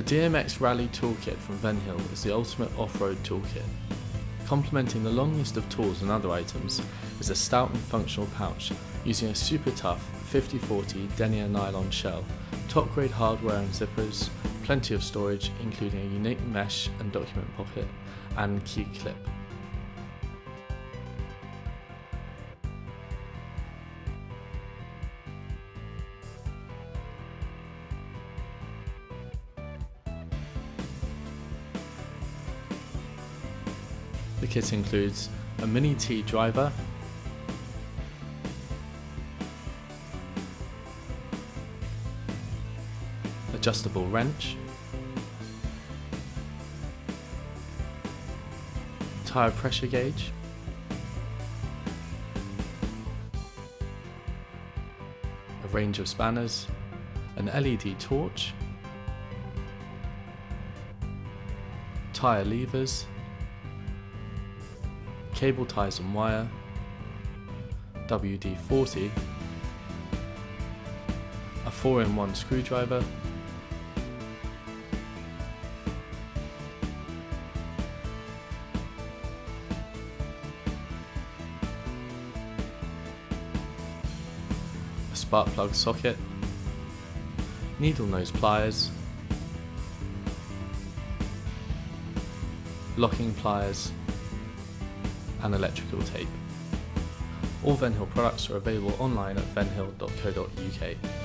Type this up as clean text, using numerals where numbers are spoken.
The DMX Rally Toolkit from Venhill is the ultimate off-road toolkit. Complementing the long list of tools and other items is a stout and functional pouch using a super tough 50/40 denier nylon shell, top grade hardware and zippers, plenty of storage including a unique mesh and document pocket, and key clip. The kit includes a mini T driver, adjustable wrench, tyre pressure gauge, a range of spanners, an LED torch, tyre levers, cable ties and wire, WD-40, a 4-in-1 screwdriver, a spark plug socket, needle nose pliers, locking pliers, and electrical tape. All Venhill products are available online at venhill.co.uk.